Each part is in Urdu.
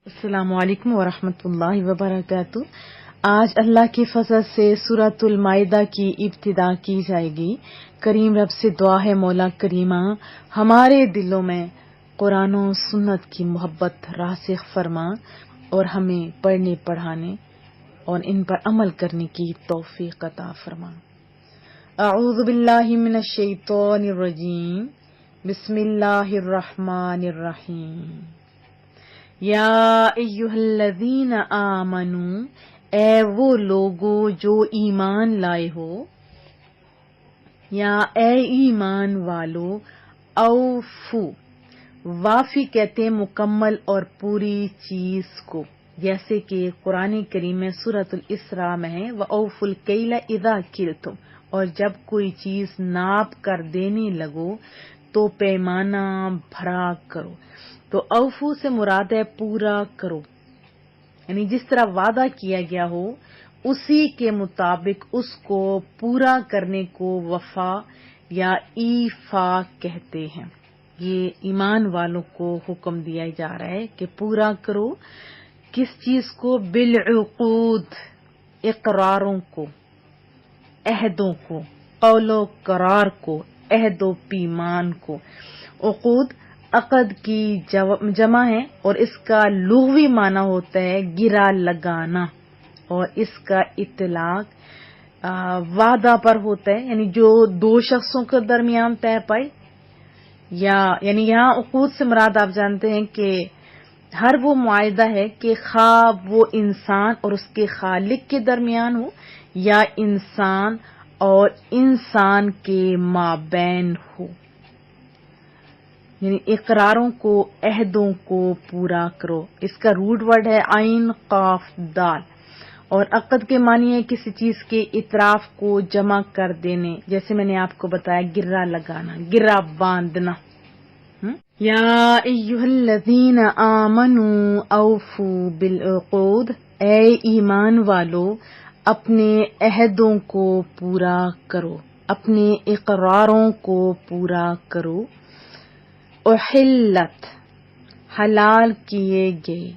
السلام علیکم ورحمۃ اللہ وبرکاتہ۔ آج اللہ کے فضل سے سورۃ المائدہ کی ابتدا کی جائے گی۔ کریم رب سے دعا ہے مولا کریمہ ہمارے دلوں میں قرآن و سنت کی محبت راسخ فرما اور ہمیں پڑھنے پڑھانے اور ان پر عمل کرنے کی توفیق عطا فرما۔ اعوذ باللہ من الشیطان الرجیم، بسم اللہ الرحمن الرحیم۔ یا ایھا الذین آمنو، اے وہ لوگو جو ایمان لائے ہو، یا اے ایمان والو، اوفو، وافی کہتے ہیں مکمل اور پوری چیز کو، جیسے کہ قرآن کریم میں سورۃ الاسراء میں ہے وَأَوْفُوا الْكَيْلَ إِذَا كِلْتُمْ، اور جب کوئی چیز ناپ کر دینے لگو تو پیمانہ بھرا کرو۔ تو اوفو سے مراد ہے پورا کرو، یعنی جس طرح وعدہ کیا گیا ہو اسی کے مطابق اس کو پورا کرنے کو وفا یا ایفا کہتے ہیں۔ یہ ایمان والوں کو حکم دیا جا رہا ہے کہ پورا کرو کس چیز کو؟ بالعقود، اقراروں کو، عہدوں کو، قول و قرار کو، عہد و پیمان کو۔ عقود عقد کی جمع ہے اور اس کا لغوی معنی ہوتا ہے گرا لگانا، اور اس کا اطلاق وعدہ پر ہوتا ہے، یعنی جو دو شخصوں کے درمیان طے پائے، یعنی یہاں عقود سے مراد آپ جانتے ہیں کہ ہر وہ معاہدہ ہے کہ خواہ وہ انسان اور اس کے خالق کے درمیان ہو یا انسان اور انسان کے مابین ہو، یعنی اقراروں کو، عہدوں کو پورا کرو۔ اس کا روٹ ورڈ ہے عین قاف دال، اور عقد کے معنی ہے کسی چیز کے اطراف کو جمع کر دینے، جیسے میں نے آپ کو بتایا گرا لگانا، گرا باندھنا۔ یا ایھا الذین آمنوا اوفوا بالعقود، اے ایمان والو اپنے عہدوں کو پورا کرو، اپنے اقراروں کو پورا کرو۔ احلت، حلال کیے گئے،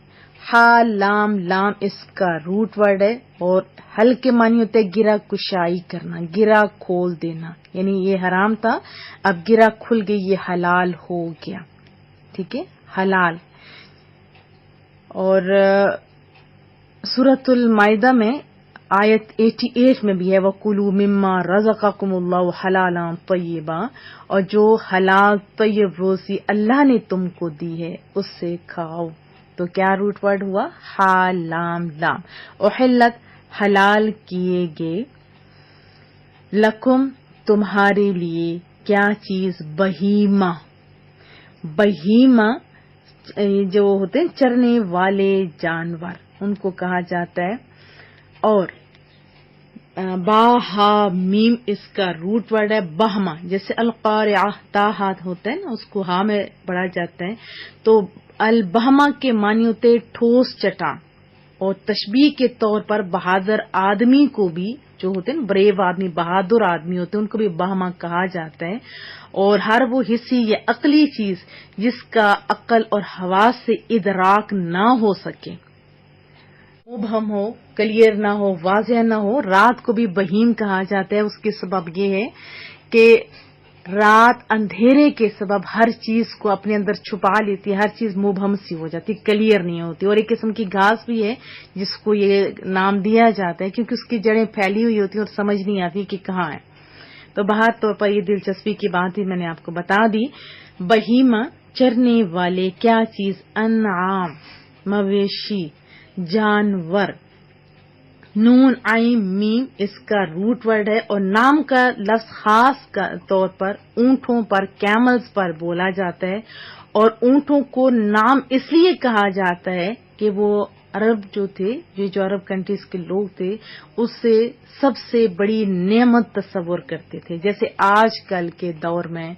لام لام اس کا روٹ ورڈ ہے، اور حل کے معنی ہوتے ہے گرا کشائی کرنا، گرا کھول دینا، یعنی یہ حرام تھا اب گرا کھل گئی، یہ حلال ہو گیا، ٹھیک ہے، حلال۔ اور سورۃ المائدہ میں آیت 88 میں بھی ہے وَكُلُوا مِمَّا رَزَقَكُمُ اللَّهُ حَلَالًا طَيِّبًا، اور جو حلال طیب روزی اللہ نے تم کو دی ہے اس سے کھاؤ۔ تو کیا روٹ ورڈ ہوا؟ لام لام۔ احلت، حلال کیے گئے، لکم، تمہارے لیے، کیا چیز؟ بہیمہ، بہیمہ جو ہوتے ہیں چرنے والے جانور، ان کو کہا جاتا ہے۔ اور با ہا میم اس کا روٹ ورڈ ہے بہمہ، جیسے القارعہ تا ہاتھ ہوتا ہے نا، اس کو ہاں میں پڑھا جاتا ہے، تو البہمہ کے معنی ہوتے ہیں ٹھوس چٹان، اور تشبیہ کے طور پر بہادر آدمی کو بھی، جو ہوتے ہیں بریو آدمی، بہادر آدمی ہوتے ہیں، ان کو بھی بہمہ کہا جاتا ہے۔ اور ہر وہ حصی یا عقلی چیز جس کا عقل اور حواس سے ادراک نہ ہو سکے، مبہم ہو، کلیئر نہ ہو، واضح نہ ہو، رات کو بھی بہیم کہا جاتا ہے۔ اس کے سبب یہ ہے کہ رات اندھیرے کے سبب ہر چیز کو اپنے اندر چھپا لیتی ہے، ہر چیز مبہم سی ہو جاتی، کلیئر نہیں ہوتی۔ اور ایک قسم کی گھاس بھی ہے جس کو یہ نام دیا جاتا ہے کیونکہ اس کی جڑیں پھیلی ہوئی ہوتی ہیں اور سمجھ نہیں آتی کہ کہاں ہے۔ تو بہر طور پر یہ دلچسپی کی بات ہی میں نے آپ کو بتا دی۔ بہیمہ چرنے والے، کیا چیز؟ انعام، مویشی، جانور۔ نون عین میم اس کا روٹ ورڈ ہے، اور نام کا لفظ خاص طور پر اونٹوں پر، کیملز پر بولا جاتا ہے، اور اونٹوں کو نام اس لیے کہا جاتا ہے کہ وہ عرب جو تھے، جو عرب کنٹریز کے لوگ تھے، اس سے سب سے بڑی نعمت تصور کرتے تھے، جیسے آج کل کے دور میں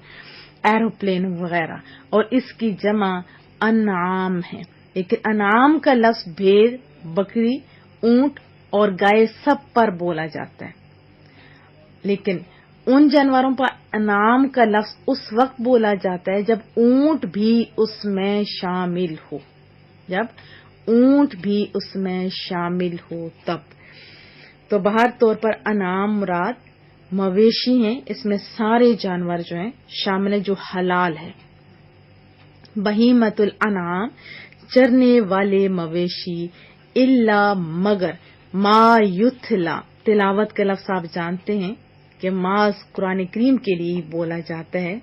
ایروپلین وغیرہ، اور اس کی جمع انعام ہے۔ لیکن انعام کا لفظ بھیڑ، بکری، اونٹ اور گائے سب پر بولا جاتا ہے، لیکن ان جانوروں پر انعام کا لفظ اس وقت بولا جاتا ہے جب اونٹ بھی اس میں شامل ہو، جب اونٹ بھی اس میں شامل ہو تب. تو بہر طور پر انعام مراد مویشی ہیں، اس میں سارے جانور جو ہیں شامل ہیں جو حلال ہے. بہیمۃ الانعام چرنے والے مویشی، الا مگر ما یتلا، تلاوت کا لفظ آپ جانتے ہیں کہ ما قرآن کریم کے لیے بولا جاتا ہے،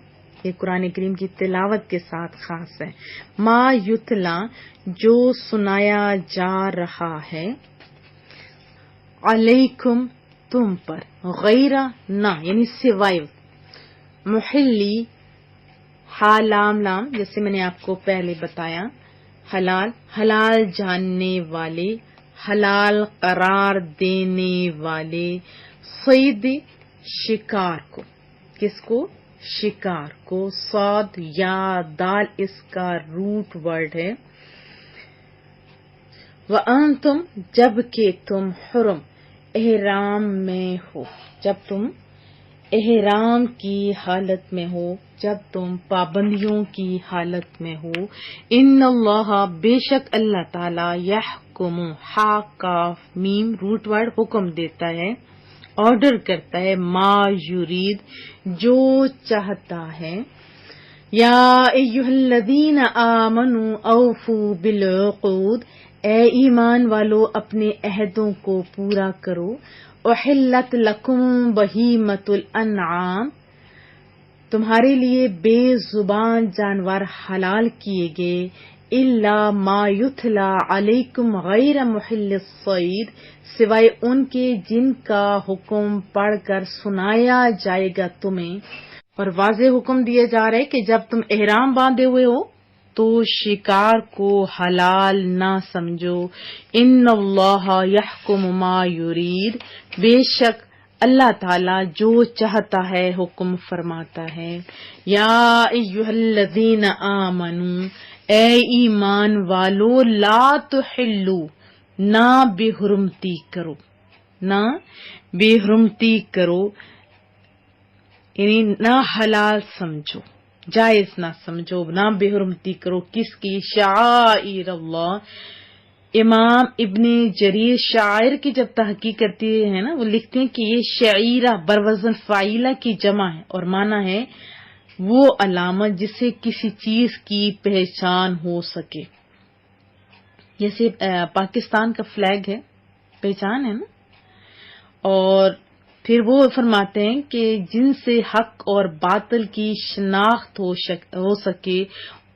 یہ قرآن کریم کی تلاوت کے ساتھ خاص ہے. ما یتلا جو سنایا جا رہا ہے، علیکم تم پر، غیر نہ یعنی سوائے، محلی حالام لام جیسے میں نے آپ کو پہلے بتایا، حلال حلال جاننے والے، حلال قرار دینے والے، صید شکار کو، کس کو؟ شکار کو. صاد یا دال اس کا روٹ ورڈ ہے. وَأَنْتُمْ جب کہ تم حرم احرام میں ہو، جب تم احرام کی حالت میں ہو، جب تم پابندیوں کی حالت میں ہو. ان اللہ بے شک اللہ تعالی یحکم، ہا کاف میم روٹ ورڈ حکم دیتا ہے، آرڈر کرتا ہے، ما یرید جو چاہتا ہے. یا ایھا الذین آمنوا اوفوا بالعقود، اے ایمان والو اپنے عہدوں کو پورا کرو. احلت لکم بہیمۃ الانعام، تمہارے لیے بے زبان جانور حلال کیے گئے. الا ما یتلا علیکم غیر محل الصید، سوائے ان کے جن کا حکم پڑھ کر سنایا جائے گا تمہیں. اور واضح حکم دیا جا رہا ہے کہ جب تم احرام باندھے ہوئے ہو تو شکار کو حلال نہ سمجھو. ان اللہ یحکم ما یرید، بے شک اللہ تعالی جو چاہتا ہے حکم فرماتا ہے. یا ایھا الذین آمنوا، اے ایمان والو، لا تحلوا نہ بے حرمتی کرو، نہ بے حرمتی کرو یعنی نہ حلال سمجھو، جائز نہ سمجھو، نہ بے حرمتی کرو. کس کی؟ شعائر اللہ. امام ابن جریر شاعر کی جب تحقیق کرتی ہے نا، وہ لکھتے ہیں کہ یہ شعیرہ بروزن فاعلہ کی جمع ہے اور معنی ہے وہ علامت جسے کسی چیز کی پہچان ہو سکے. جیسے پاکستان کا فلیگ ہے، پہچان ہے نا. اور پھر وہ فرماتے ہیں کہ جن سے حق اور باطل کی شناخت ہو سکے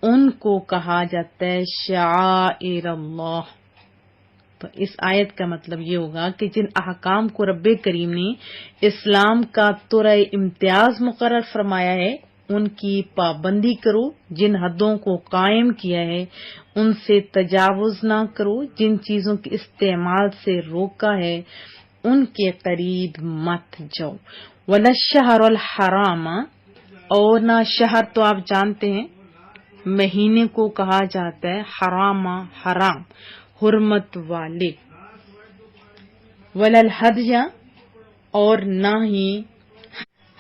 ان کو کہا جاتا ہے شعائر اللہ. تو اس آیت کا مطلب یہ ہوگا کہ جن احکام کو رب کریم نے اسلام کا طرح امتیاز مقرر فرمایا ہے ان کی پابندی کرو. جن حدوں کو قائم کیا ہے ان سے تجاوز نہ کرو. جن چیزوں کے استعمال سے روکا ہے ان کے قریب مت جاؤ. وَلَا الشَّهْرُ الْحَرَامَ، اور نہ شہر تو آپ جانتے ہیں مہینے کو کہا جاتا ہے حرام، حرام حرمت والے. وَلَا الْهَدْيَ، اور نہ ہی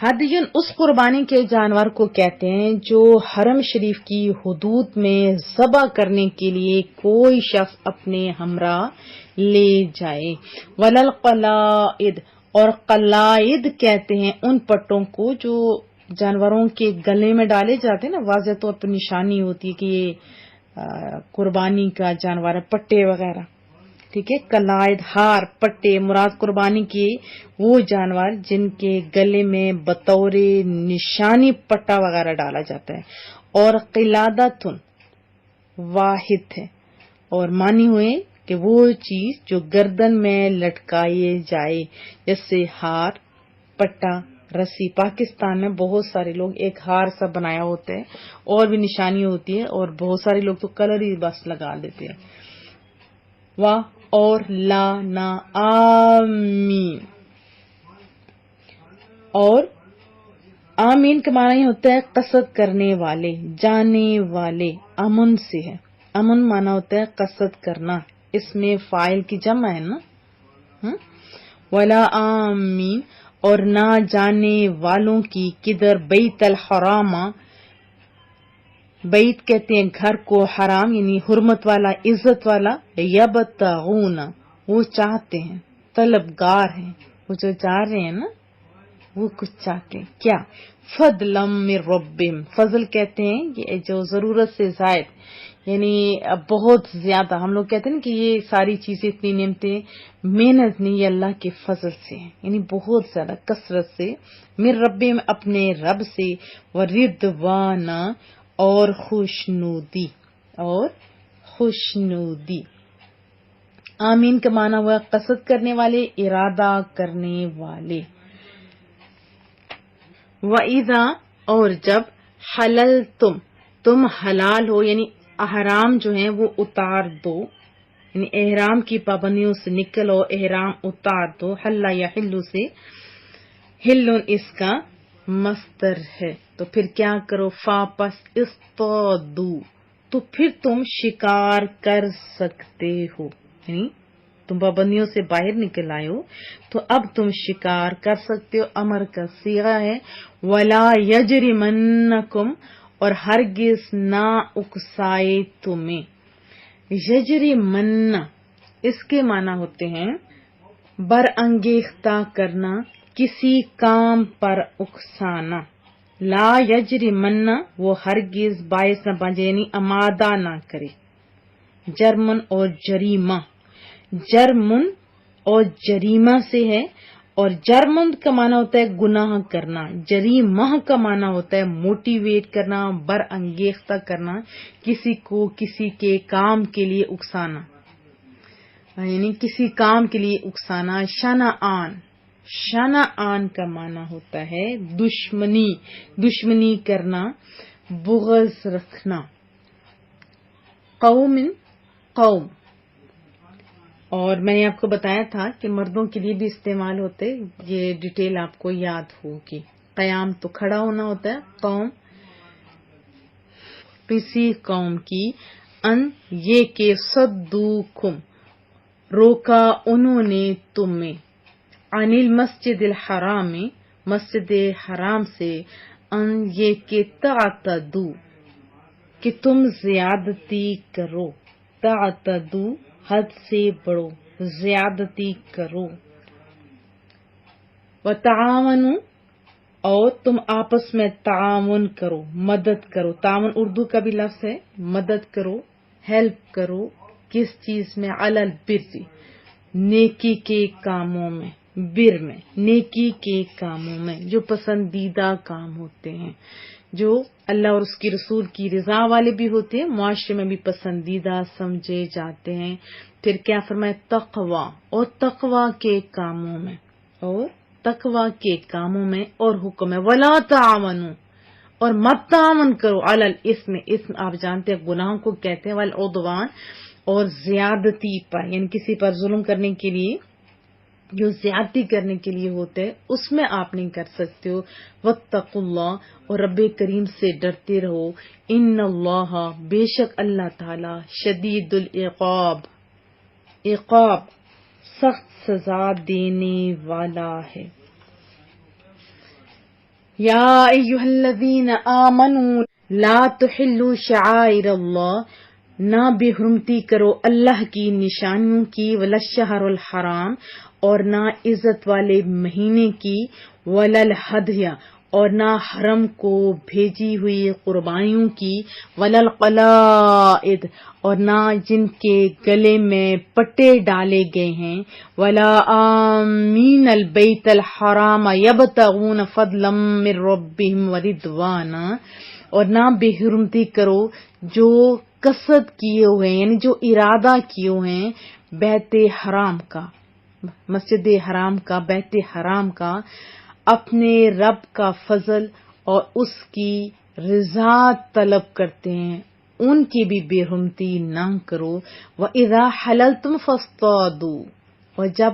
ہدیٌ اس قربانی کے جانور کو کہتے ہیں جو حرم شریف کی حدود میں ذبح کرنے کے لیے کوئی شخص اپنے ہمراہ لے جائے. وَلَا الْقَلَائِدُ، اور قلائد کہتے ہیں ان پٹوں کو جو جانوروں کے گلے میں ڈالے جاتے ہیں نا، واضح طور پر نشانی ہوتی ہے کہ یہ قربانی کا جانور ہے، پٹے وغیرہ. ٹھیک ہے، قلائد ہار پٹے مراد قربانی کے وہ جانور جن کے گلے میں بطور نشانی پٹا وغیرہ ڈالا جاتا ہے. اور قلادتن واحد ہے، اور مانی ہوئے کہ وہ چیز جو گردن میں لٹکائے جائے، جیسے ہار، پٹا، رسی. پاکستان میں بہت سارے لوگ ایک ہار سا بنایا ہوتا ہے اور بھی نشانی ہوتی ہے، اور بہت سارے لوگ تو کلر ہی بس لگا دیتے ہیں. واہ اور لا نہ آمین، اور آمین کا معنی ہوتا ہے قصد کرنے والے، جانے والے. امن سے ہے، امن معنی ہوتا ہے قصد کرنا، اس میں فاعل کی جمع ہے نا. ولا آمین، اور نہ جانے والوں کی کدھر بیت الحرام، بیت کہتے ہیں گھر کو، حرام یعنی حرمت والا، عزت والا، یبتغون وہ چاہتے ہیں، طلبگار ہیں، وہ جو چاہ رہے ہیں نا وہ کچھ چاہتے ہیں، کیا؟ فضلم من ربہم، فضل کہتے ہیں یہ جو ضرورت سے زائد، یعنی بہت زیادہ، ہم لوگ کہتے ہیں نا کہ یہ ساری چیزیں اتنی نعمتیں محنت نہیں، یہ اللہ کے فضل سے ہیں، یعنی بہت زیادہ کثرت سے، من ربہم اپنے رب سے، ورضوان اور خوشنودی، اور خوشنودی۔ آمین کا معنی ہوا قصد کرنے والے، ارادہ کرنے والے۔ وَإِذَا اور جب حللتم تم حلال ہو، یعنی احرام جو ہیں وہ اتار دو، یعنی احرام کی پابندیوں سے نکلو، احرام اتار دو، حل یا حلو سے، حلن اس کا مصدر ہے، تو پھر کیا کرو؟ فاپس اصطادو تو پھر تم شکار کر سکتے ہو، یعنی تم پابندیوں سے باہر نکل آئے ہو تو اب تم شکار کر سکتے ہو، امر کا صیغہ ہے۔ ولا یجرمنکم اور ہرگز نہ اکسائے تمہیں، یجرمن اس کے معنی ہوتے ہیں برانگیختہ کرنا، کسی کام پر اکسانا۔ لا یجرمن وہ ہرگز باعث نہ بنے، یعنی آمادہ نہ کرے۔ جرمن اور جریمہ، جرمن اور جریمہ سے ہے، اور جرمن کا معنی ہوتا ہے گناہ کرنا، جریمہ کا معنی ہوتا ہے موٹیویٹ کرنا، برانگیختہ کرنا، کسی کو کسی کے کام کے لیے اکسانا، یعنی کسی کام کے لیے اکسانا۔ شنآن، شنآن کا معنی ہوتا ہے دشمنی، دشمنی کرنا، بغض رکھنا۔ قوم، قوم، اور میں نے آپ کو بتایا تھا کہ مردوں کے لیے بھی استعمال ہوتے، یہ ڈیٹیل آپ کو یاد ہوگی۔ قیام تو کھڑا ہونا ہوتا ہے، قوم کسی قوم کی، ان یہ کہ صدوکم روکا انہوں نے تمہیں، عن المسجد الحرام مسجد حرام سے، ان یہ کہ تعتدو کہ تم زیادتی کرو، تعتدو حد سے بڑھو، زیادتی کرو۔ وتعاونوا اور تم آپس میں تعاون کرو، مدد کرو، تعاون اردو کا بھی لفظ ہے، مدد کرو، ہیلپ کرو، کس چیز میں؟ علی البر نیکی کے کاموں میں، بر میں نیکی کے کاموں میں، جو پسندیدہ کام ہوتے ہیں، جو اللہ اور اس کی رسول کی رضا والے بھی ہوتے ہیں، معاشرے میں بھی پسندیدہ سمجھے جاتے ہیں۔ پھر کیا فرمائے؟ تقوی، اور تقوی کے کاموں میں، اور تقوی کے کاموں میں، اور حکم ہے ولا تعاونوا اور مت تعاون کرو، علی الاسم، اسم آپ جانتے ہیں گناہوں کو کہتے ہیں، والعدوان اور زیادتی پر، یعنی کسی پر ظلم کرنے کے لیے، جو زیادتی کرنے کے لیے ہوتے ہیں اس میں آپ نہیں کر سکتے ہو۔ واتقوا اللہ اور رب کریم سے ڈرتے رہو، ان اللہ بے شک اللہ تعالی شدید العقاب، عقاب سخت سزا دینے والا ہے۔ یا ایھا الذین آمنوا لا تحلوا شعائر اللہ نہ بے حرمتی کرو اللہ کی نشانیوں کی، ولا الشہر الحرام اور نہ عزت والے مہینے کی، ولا الہدی اور نہ حرم کو بھیجی ہوئی قربانیوں کی، ولا القلائد اور نہ جن کے گلے میں پٹے ڈالے گئے ہیں، ولا آمین البیت الحرام یبتغون فضلا من ربہم ورضوانا اور نہ بے حرمتی کرو جو قصد کیے ہوئے ہیں، یعنی جو ارادہ کیے ہوئے ہیں بیت حرام کا، مسجد حرام کا، بیت حرام کا، اپنے رب کا فضل اور اس کی رضا طلب کرتے ہیں، ان کی بھی بے حرمتی نہ کرو۔ وَإِذَا حَلَلْتُمْ فَاصْطَادُوا اور جب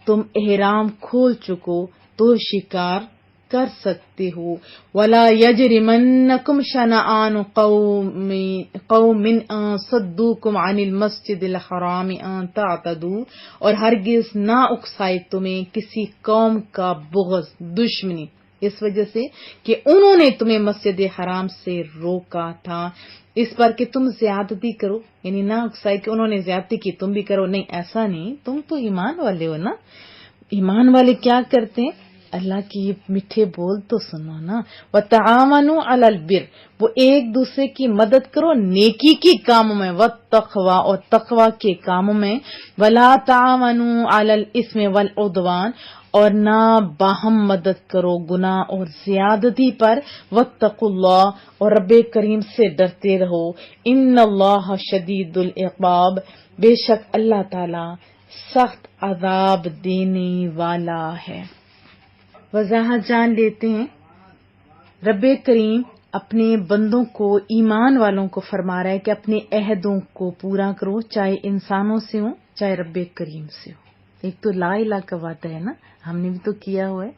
تم احرام کھول چکو تو شکار کر سکتے ہو۔ وَلَا يَجْرِمَنَّكُمْ شَنَآنُ قَوْمٍ أَن صَدُّوكُمْ عَنِ الْمَسْجِدِ الْحَرَامِ أَن تَعْتَدُوا اور ہرگز نہ اکسائے تمہیں کسی قوم کا بغض، دشمنی، اس وجہ سے کہ انہوں نے تمہیں مسجد حرام سے روکا تھا اس پر کہ تم زیادتی کرو، یعنی نہ اکسائے کہ انہوں نے زیادتی کی تم بھی کرو، نہیں ایسا نہیں، تم تو ایمان والے ہو نا۔ ایمان والے کیا کرتے ہیں؟ اللہ کی یہ میٹھے بول تو سنو نا، وَتَعَاوَنُوا عَلَى الْبِرِّ، وہ ایک دوسرے کی مدد کرو نیکی کی کاموں میں، وَالتَّقْوَى، اور تقوی کے کاموں میں، وَلَا تَعَاوَنُوا عَلَى الْإِثْمِ وَالْعُدْوَانِ، اور نہ باہم مدد کرو گناہ اور زیادتی پر، وَاتَّقُوا اللَّهَ، اور رب کریم سے ڈرتے رہو، إِنَّ اللَّهَ شَدِيدُ الْعِقَابِ، بے شک اللہ تعالی سخت عذاب دینے والا ہے۔ وضاحت جان لیتے ہیں، رب کریم اپنے بندوں کو، ایمان والوں کو فرما رہا ہے کہ اپنے عہدوں کو پورا کرو، چاہے انسانوں سے ہو چاہے رب کریم سے ہو۔ ایک تو لا الہ کا وعدہ ہے نا، ہم نے بھی تو کیا ہوا ہے،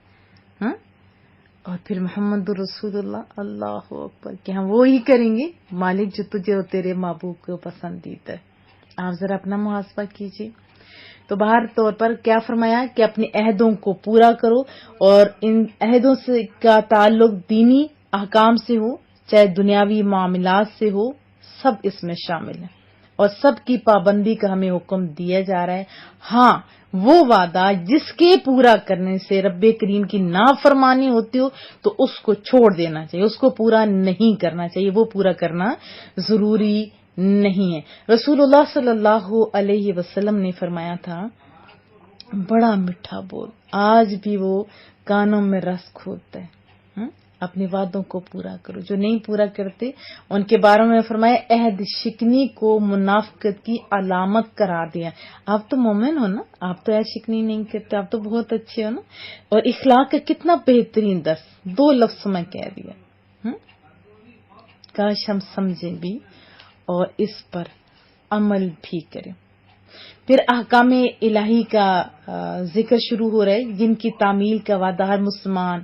ہاں؟ اور پھر محمد رسول اللہ، اللہ اکبر، کہ ہم وہی کریں گے مالک جو تجھے اور تیرے محبوب کو پسندیدہ ہے۔ آپ ذرا اپنا محاسبہ کیجیے۔ تو باہر طور پر کیا فرمایا کہ اپنے عہدوں کو پورا کرو، اور ان عہدوں سے کا تعلق دینی احکام سے ہو چاہے دنیاوی معاملات سے ہو، سب اس میں شامل ہے، اور سب کی پابندی کا ہمیں حکم دیا جا رہا ہے۔ ہاں وہ وعدہ جس کے پورا کرنے سے رب کریم کی نافرمانی ہوتی ہو تو اس کو چھوڑ دینا چاہیے، اس کو پورا نہیں کرنا چاہیے، وہ پورا کرنا ضروری نہیں ہے۔ رسول اللہ صلی اللہ علیہ وسلم نے فرمایا تھا، بڑا میٹھا بول آج بھی وہ کانوں میں رس کھودتا ہے، اپنے وعدوں کو پورا کرو، جو نہیں پورا کرتے ان کے بارے میں فرمایا عہد شکنی کو منافقت کی علامت قرار دیا۔ آپ تو مومن ہو نا، آپ تو عہد شکنی نہیں کرتے، آپ تو بہت اچھے ہو نا۔ اور اخلاق کا کتنا بہترین درس 2 لفظ میں کہہ دیا، کاش ہم سمجھیں بھی اور اس پر عمل بھی کریں۔ پھر احکام الہی کا ذکر شروع ہو رہا ہے، جن کی تعمیل کا وعدہ ہر مسلمان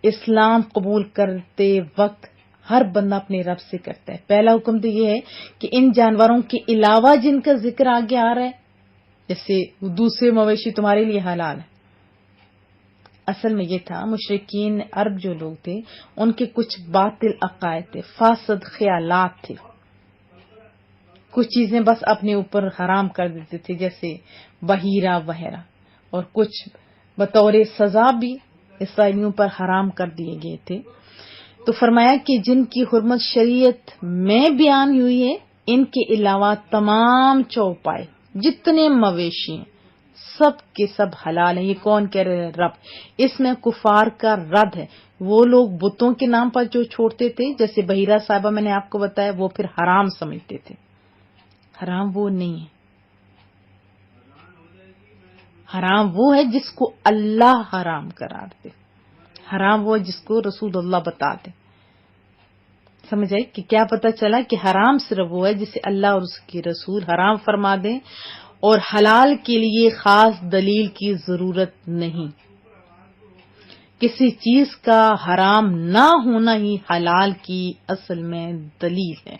اسلام قبول کرتے وقت ہر بندہ اپنے رب سے کرتا ہے۔ پہلا حکم تو یہ ہے کہ ان جانوروں کے علاوہ جن کا ذکر آگے آ رہا ہے، جیسے دوسرے مویشی تمہارے لیے حلال ہے۔ اصل میں یہ تھا، مشرکین عرب جو لوگ تھے ان کے کچھ باطل عقائد تھے، فاسد خیالات تھے، کچھ چیزیں بس اپنے اوپر حرام کر دیتے تھے جیسے بحیرہ وغیرہ، اور کچھ بطور سزا بھی اسرائیلیوں پر حرام کر دیے گئے تھے۔ تو فرمایا کہ جن کی حرمت شریعت میں بیان ہوئی ہے، ان کے علاوہ تمام چوپائے جتنے مویشی ہیں سب کے سب حلال ہیں۔ یہ کون کہہ رہے ہیں؟ رب۔ اس میں کفار کا رد ہے، وہ لوگ بتوں کے نام پر جو چھوڑتے تھے، جیسے بحیرہ صاحبہ میں نے آپ کو بتایا، وہ پھر حرام سمجھتے تھے۔ حرام وہ نہیں ہے، حرام وہ ہے جس کو اللہ حرام قرار دے، حرام وہ جس کو رسول اللہ بتا دے۔ سمجھ آئی کہ کیا پتہ چلا کہ حرام صرف وہ ہے جسے اللہ اور اس کے رسول حرام فرما دیں، اور حلال کے لیے خاص دلیل کی ضرورت نہیں۔ کسی چیز کا حرام نہ ہونا ہی حلال کی اصل میں دلیل ہے۔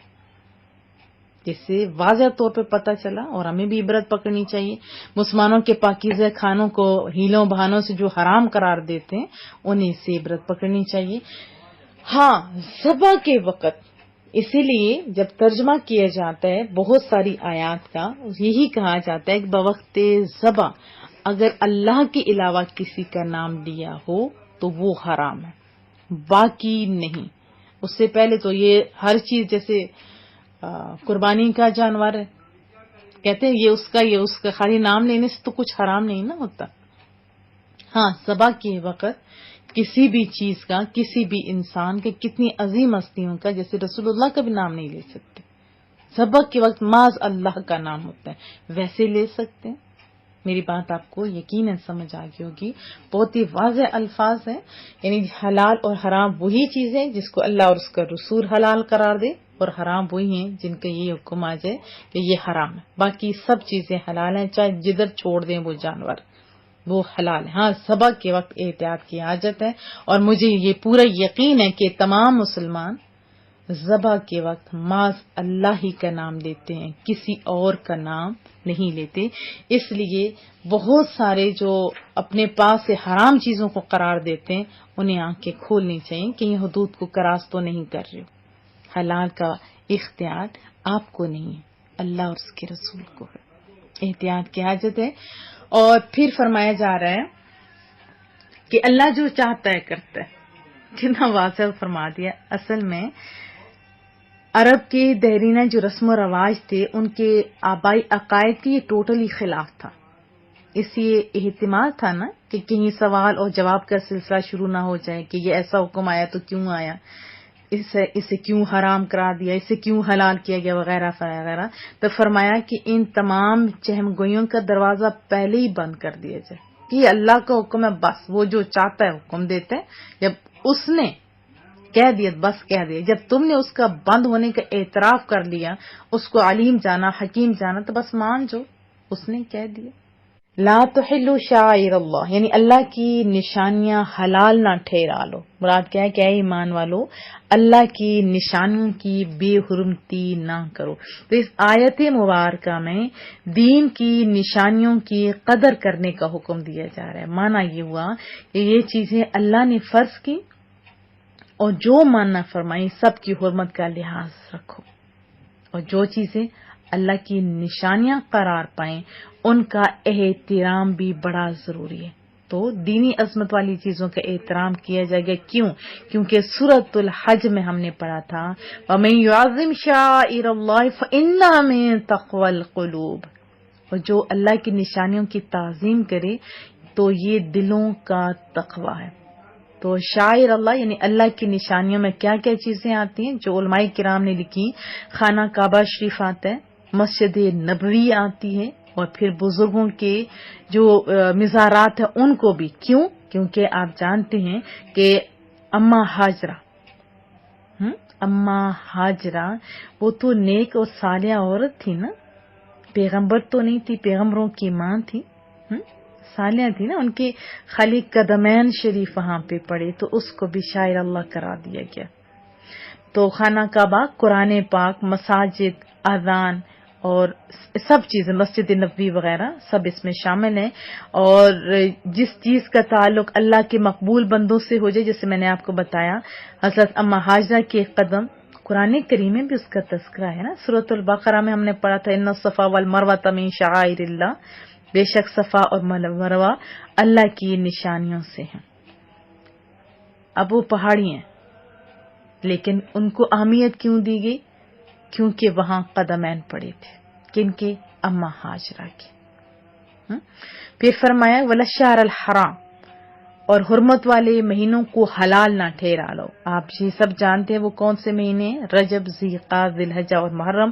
جسے واضح طور پہ پتہ چلا، اور ہمیں بھی عبرت پکڑنی چاہیے۔ مسلمانوں کے پاکیزہ کھانوں کو ہیلوں بہانوں سے جو حرام قرار دیتے ہیں انہیں سے عبرت پکڑنی چاہیے۔ ہاں ذبح کے وقت، اسی لیے جب ترجمہ کیا جاتا ہے بہت ساری آیات کا، یہی کہا جاتا ہے کہ بوقت ذبح اگر اللہ کے علاوہ کسی کا نام لیا ہو تو وہ حرام ہے، باقی نہیں۔ اس سے پہلے تو یہ ہر چیز، جیسے قربانی کا جانور ہے، کہتے ہیں یہ اس کا یہ اس کا، خالی نام لینے سے تو کچھ حرام نہیں نہ ہوتا۔ ہاں ذبح کے وقت کسی بھی چیز کا، کسی بھی انسان کے، کتنی عظیم ہستیوں کا، جیسے رسول اللہ کا بھی نام نہیں لے سکتے۔ ذبح کے وقت معاذ اللہ کا نام ہوتا ہے، ویسے لے سکتے ہیں۔ میری بات آپ کو یقیناً سمجھ آ گئی ہوگی، بہت ہی واضح الفاظ ہیں۔ یعنی حلال اور حرام وہی چیزیں جس کو اللہ اور اس کا رسول حلال قرار دے، اور حرام وہی ہیں جن کا یہ حکم آ جائے کہ یہ حرام ہے۔ باقی سب چیزیں حلال ہیں، چاہے جدھر چھوڑ دیں وہ جانور، وہ حلال ہے۔ ہاں ذبح کے وقت احتیاط کی حاجت ہے، اور مجھے یہ پورا یقین ہے کہ تمام مسلمان ذبح کے وقت محض اللہ ہی کا نام لیتے ہیں، کسی اور کا نام نہیں لیتے. اس لیے بہت سارے جو اپنے پاس سے حرام چیزوں کو قرار دیتے ہیں انہیں آنکھیں کھولنی چاہیے کہ یہ حدود کو کراس تو نہیں کر رہے. حلال کا اختیار آپ کو نہیں ہے، اللہ اور اس کے رسول کو ہے. احتیاط کی حاجت ہے. اور پھر فرمایا جا رہا ہے کہ اللہ جو چاہتا ہے کرتا ہے. کتنا واضح فرما دیا. اصل میں عرب کے دیرینہ جو رسم و رواج تھے ان کے آبائی عقائد کے یہ ٹوٹلی خلاف تھا. اس لیے احتمال تھا نا کہ کہیں سوال اور جواب کا سلسلہ شروع نہ ہو جائے کہ یہ ایسا حکم آیا تو کیوں آیا، اسے کیوں حرام قرار دیا، اسے کیوں حلال کیا گیا وغیرہ وغیرہ. تو فرمایا کہ ان تمام چہم گوئیوں کا دروازہ پہلے ہی بند کر دیا جائے کہ یہ اللہ کا حکم ہے، بس وہ جو چاہتا ہے حکم دیتا ہے. جب اس نے کہہ دیا بس کہہ دیا، جب تم نے اس کا بند ہونے کا اعتراف کر لیا، اس کو علیم جانا، حکیم جانا، تو بس مان جو اس نے کہہ دیا. لا تحلوا شعائر اللہ، یعنی اللہ کی نشانیاں حلال نہ ٹھہرا لو. مراد کیا ہے کہ اے ایمان والو اللہ کی نشانیوں کی بے حرمتی نہ کرو. تو اس آیت مبارکہ میں دین کی نشانیوں کی قدر کرنے کا حکم دیا جا رہا ہے. معنی یہ ہوا کہ یہ چیزیں اللہ نے فرض کی اور جو ماننا فرمائی سب کی حرمت کا لحاظ رکھو، اور جو چیزیں اللہ کی نشانیاں قرار پائیں ان کا احترام بھی بڑا ضروری ہے. تو دینی عظمت والی چیزوں کا احترام کیا جائے گا. کیوں؟ کیونکہ سورۃ الحج میں ہم نے پڑھا تھا وَمَن يُعَظِّمْ شَعَائِرَ اللَّهِ فَإِنَّهَا مِن تَقْوَى الْقُلُوبِ، اور جو اللہ کی نشانیوں کی تعظیم کرے تو یہ دلوں کا تقوی ہے. تو شاعر اللہ یعنی اللہ کی نشانیوں میں کیا کیا چیزیں آتی ہیں جو علماء کرام نے لکھی. خانہ کعبہ شریف آتا ہے، مسجد نبوی آتی ہے، اور پھر بزرگوں کے جو مزارات ہیں ان کو بھی. کیوں؟ کیونکہ آپ جانتے ہیں کہ اما ہاجرہ وہ تو نیک اور صالحہ عورت تھی نا، پیغمبر تو نہیں تھی، پیغمبروں کی ماں تھی، صالحہ تھی نا. ان کے خالی قدمین شریف وہاں پہ پڑے تو اس کو بھی شاعر اللہ کرا دیا گیا. تو خانہ کعبہ، قرآن پاک، مساجد، اذان اور سب چیزیں، مسجد نبوی وغیرہ سب اس میں شامل ہیں. اور جس چیز کا تعلق اللہ کے مقبول بندوں سے ہو جائے، جیسے میں نے آپ کو بتایا حضرت اما ہاجرہ کے قدم، قرآن کریم میں بھی اس کا تذکرہ ہے نا. سورۃ البقرہ میں ہم نے پڑھا تھا ان الصفا والمروہ من شعائر اللہ، بے شک صفا اور مروہ اللہ کی نشانیوں سے ہیں. اب وہ پہاڑی ہیں لیکن ان کو اہمیت کیوں دی گئی؟ کیونکہ وہاں قدمین پڑے تھے. کن کے؟ اما ہاجرہ کے. پھر فرمایا وَلَشَّهْرَ الْحَرَامَ، اور حرمت والے مہینوں کو حلال نہ ٹھہرا لو. آپ یہ سب جانتے ہیں وہ کون سے مہینے ہیں؟ رجب، ذی الحجہ اور محرم.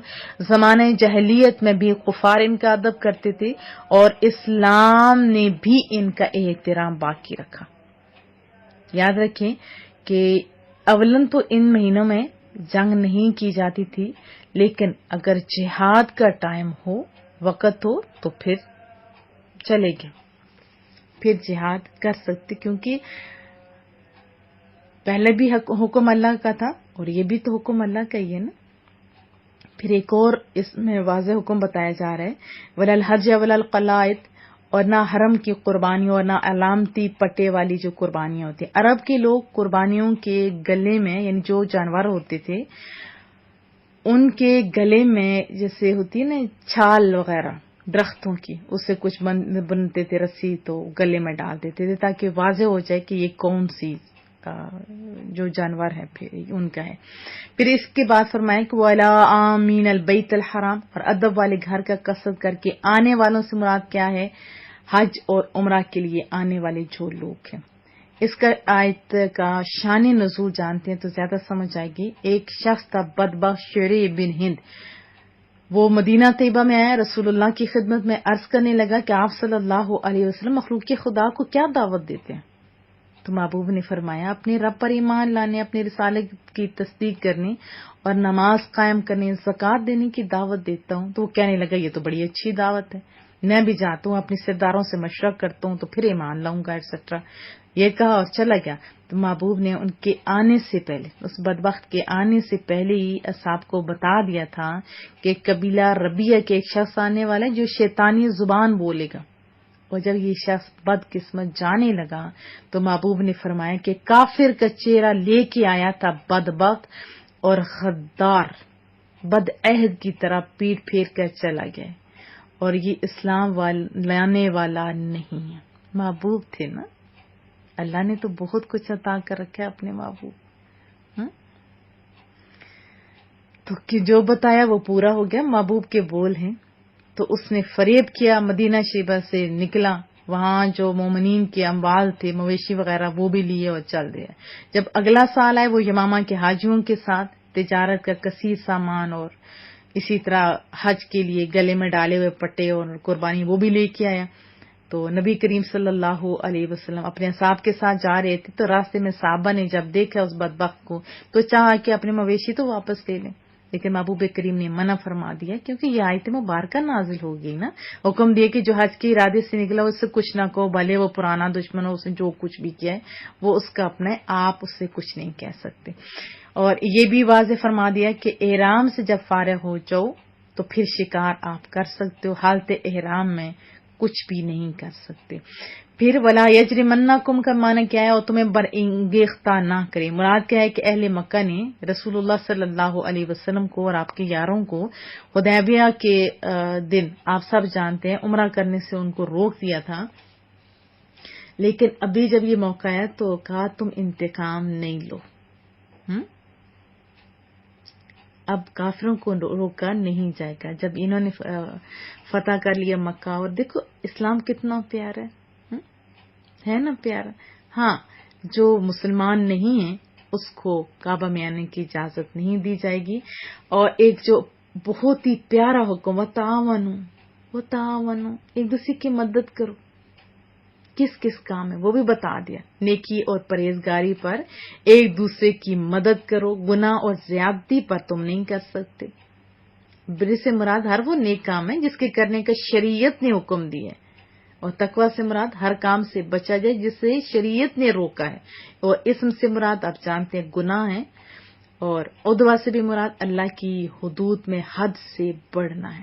زمانہ جاہلیت میں بھی کفار ان کا ادب کرتے تھے اور اسلام نے بھی ان کا احترام باقی رکھا. یاد رکھیں کہ اولن تو ان مہینوں میں جنگ نہیں کی جاتی تھی، لیکن اگر جہاد کا ٹائم ہو، وقت ہو، تو پھر چلے گئے، پھر جہاد کر سکتے، کیونکہ پہلے بھی حکم اللہ کا تھا اور یہ بھی تو حکم اللہ کا ہی ہے نا. پھر ایک اور اس میں واضح حکم بتایا جا رہا ہے ولا الحج ولا القلائد، اور نہ حرم کی قربانیوں اور نہ علامتی پٹے والی جو قربانیاں ہوتی ہیں. عرب کے لوگ قربانیوں کے گلے میں، یعنی جو جانور ہوتے تھے ان کے گلے میں جیسے ہوتی ہے نا چھال وغیرہ درختوں کی، اس سے کچھ بنتے تھے رسی، تو گلے میں ڈال دیتے تھے تاکہ واضح ہو جائے کہ یہ کون سی جو جانور ہے پھر ان کا ہے. پھر اس کے بعد فرمایا کہ وَلَا آمِينَ الْبَيْتَ الْحَرَامَ، اور ادب والے گھر کا قصد کر کے آنے والوں سے مراد کیا ہے؟ حج اور عمرہ کے لیے آنے والے جو لوگ ہیں. اس کا آیت کا شان نزول جانتے ہیں تو زیادہ سمجھ آئے گی. ایک شخص تھا بدبخت شریع بن ہند، وہ مدینہ طیبہ میں آیا، رسول اللہ کی خدمت میں عرض کرنے لگا کہ آپ صلی اللہ علیہ وسلم مخلوق خدا کو کیا دعوت دیتے ہیں؟ تو محبوب نے فرمایا اپنے رب پر ایمان لانے، اپنے رسالت کی تصدیق کرنے اور نماز قائم کرنے، زکوٰۃ دینے کی دعوت دیتا ہوں. تو وہ کہنے لگا یہ تو بڑی اچھی دعوت ہے، میں بھی جاتا ہوں، اپنے سرداروں سے مشورہ کرتا ہوں تو پھر ایمان لاؤں گا ایٹسٹرا. یہ کہا اور چلا گیا. تو محبوب نے ان کے آنے سے پہلے، اس بدبخت کے آنے سے پہلے ہی اصحاب کو بتا دیا تھا کہ قبیلہ ربیہ کے ایک شخص آنے والا ہے جو شیطانی زبان بولے گا. اور جب یہ شخص بد قسمت جانے لگا تو محبوب نے فرمایا کہ کافر کا چہرہ لے کے آیا تھا، بدبخت اور غدار بد عہد کی طرح پیٹ پھیر کر چلا گیا، اور یہ اسلام لانے والا نہیں ہے. محبوب تھے نا، اللہ نے تو بہت کچھ عطا کر رکھا ہے اپنے محبوب. تو جو بتایا وہ پورا ہو گیا. محبوب کے بول ہیں. تو اس نے فریب کیا، مدینہ شیبہ سے نکلا، وہاں جو مومنین کے اموال تھے، مویشی وغیرہ، وہ بھی لیے اور چل دیا. جب اگلا سال آئے، وہ یمامہ کے حاجیوں کے ساتھ تجارت کا کثیر سامان اور اسی طرح حج کے لیے گلے میں ڈالے ہوئے پٹے اور قربانی وہ بھی لے کے آیا. تو نبی کریم صلی اللہ علیہ وسلم اپنے اصحاب کے ساتھ جا رہے تھے، تو راستے میں صحابہ نے جب دیکھا اس بدبخت کو تو چاہا کہ اپنے مویشی تو واپس لے لیں، لیکن محبوب کریم نے منع فرما دیا، کیونکہ یہ آیت مبارکہ نازل ہو گئی نا. حکم دیے کہ جو حج کے ارادے سے نکلا اس سے کچھ نہ کہو، بھلے وہ پرانا دشمن ہو، اس نے جو کچھ بھی کیا ہے وہ اس کا اپنا ہے، آپ اس سے کچھ نہیں کہہ سکتے. اور یہ بھی واضح فرما دیا کہ احرام سے جب فارغ ہو جاؤ تو پھر شکار آپ کر سکتے ہو، حالت احرام میں کچھ بھی نہیں کر سکتے. پھر ولا یجرمنکم کا معنی کیا ہے؟ اور تمہیں برانگیختہ نہ کرے. مراد کیا ہے کہ اہل مکہ نے رسول اللہ صلی اللہ علیہ وسلم کو اور آپ کے یاروں کو حدیبیہ کے دن، آپ سب جانتے ہیں، عمرہ کرنے سے ان کو روک دیا تھا. لیکن ابھی جب یہ موقع ہے تو کہا تم انتقام نہیں لو. اب کافروں کو روکا نہیں جائے گا. جب انہوں نے فتح کر لیا مکہ، اور دیکھو اسلام کتنا پیارا ہے نا، پیارا. ہاں، جو مسلمان نہیں ہیں اس کو کعبہ میں آنے کی اجازت نہیں دی جائے گی. اور ایک جو بہت ہی پیارا حکم، وتعاونوا، ایک دوسرے کی مدد کرو. کس کس کام ہے وہ بھی بتا دیا. نیکی اور پرہیزگاری پر ایک دوسرے کی مدد کرو، گناہ اور زیادتی پر تم نہیں کر سکتے. بر سے مراد ہر وہ نیک کام ہے جس کے کرنے کا شریعت نے حکم دیا ہے، اور تقویٰ سے مراد ہر کام سے بچا جائے جسے شریعت نے روکا ہے. اور اسم سے مراد آپ جانتے ہیں گناہ ہے، اور عدوہ سے بھی مراد اللہ کی حدود میں حد سے بڑھنا ہے.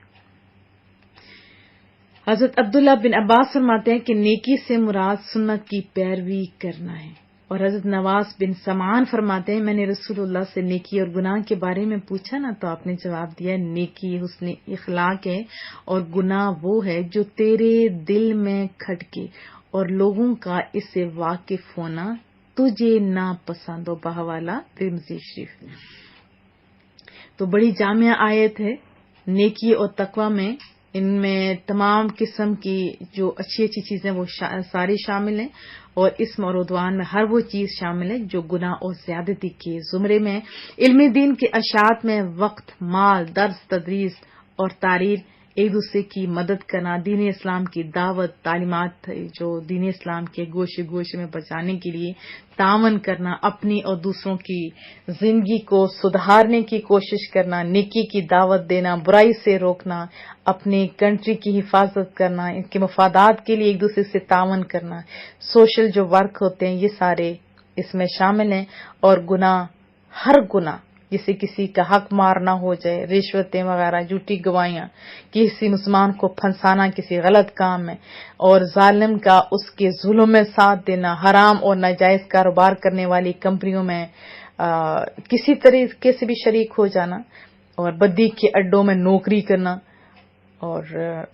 حضرت عبداللہ بن عباس فرماتے ہیں کہ نیکی سے مراد سنت کی پیروی کرنا ہے. اور حضرت نواس بن سمعان فرماتے ہیں میں نے رسول اللہ سے نیکی اور گناہ کے بارے میں پوچھا نا، تو آپ نے جواب دیا نیکی حسن اخلاق ہے، اور گناہ وہ ہے جو تیرے دل میں کھٹکے اور لوگوں کا اس سے واقف ہونا تجھے ناپسند ہو. بحوالہ ترمذی شریف. تو بڑی جامع آیت ہے. نیکی اور تقویٰ میں، ان میں تمام قسم کی جو اچھی اچھی چیزیں وہ ساری شامل ہیں، اور اسم اور عدوان میں ہر وہ چیز شامل ہے جو گناہ اور زیادتی کے زمرے میں. علم دین کے اشاعت میں وقت، مال، درس تدریس اور تعریر، ایک دوسرے کی مدد کرنا، دین اسلام کی دعوت، تعلیمات جو دین اسلام کے گوشے گوشے میں پہنچانے کے لیے تعاون کرنا، اپنی اور دوسروں کی زندگی کو سدھارنے کی کوشش کرنا، نیکی کی دعوت دینا، برائی سے روکنا، اپنی کنٹری کی حفاظت کرنا، ان کے مفادات کے لیے ایک دوسرے سے تعاون کرنا، سوشل جو ورک ہوتے ہیں یہ سارے اس میں شامل ہیں. اور گناہ، ہر گناہ جسے کسی کا حق مارنا ہو جائے، رشوتیں وغیرہ، جھوٹی گواہیاں، کسی مسلمان کو پھنسانا کسی غلط کام میں، اور ظالم کا اس کے ظلم میں ساتھ دینا، حرام اور ناجائز کاروبار کرنے والی کمپنیوں میں کسی طریقے سے بھی شریک ہو جانا، اور بدی کے اڈوں میں نوکری کرنا، اور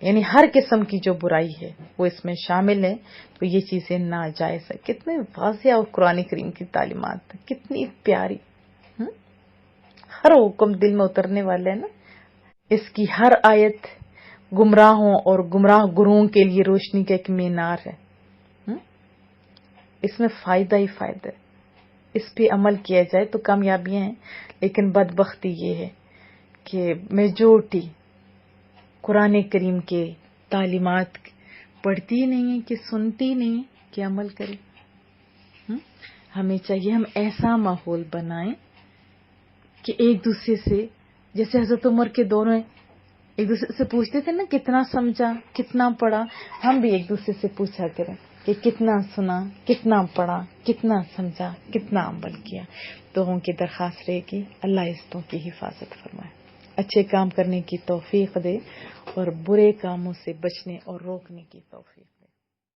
یعنی ہر قسم کی جو برائی ہے وہ اس میں شامل ہے. تو یہ چیزیں ناجائز ہے. کتنے واضح اور قرآن کریم کی تعلیمات، کتنی پیاری، ہر حکم دل میں اترنے والے ہیں نا. اس کی ہر آیت گمراہوں اور گمراہ گروہوں کے لیے روشنی کا ایک مینار ہے. اس میں فائدہ ہی فائدہ ہے. اس پہ عمل کیا جائے تو کامیابیاں ہیں. لیکن بدبختی یہ ہے کہ میجورٹی قرآن کریم کے تعلیمات پڑھتی نہیں ہے، کہ سنتی نہیں ہے، کہ عمل کرے. ہمیں چاہیے ہم ایسا ماحول بنائیں کہ ایک دوسرے سے، جیسے حضرت عمر کے دور میں ایک دوسرے سے پوچھتے تھے نا کتنا سمجھا، کتنا پڑھا، ہم بھی ایک دوسرے سے پوچھا کریں کہ کتنا سنا، کتنا پڑھا، کتنا سمجھا، کتنا عمل کیا. دعاؤں کی درخواست رہے گی اللہ اس دعوں کی حفاظت فرمائے، اچھے کام کرنے کی توفیق دے اور برے کاموں سے بچنے اور روکنے کی توفیق.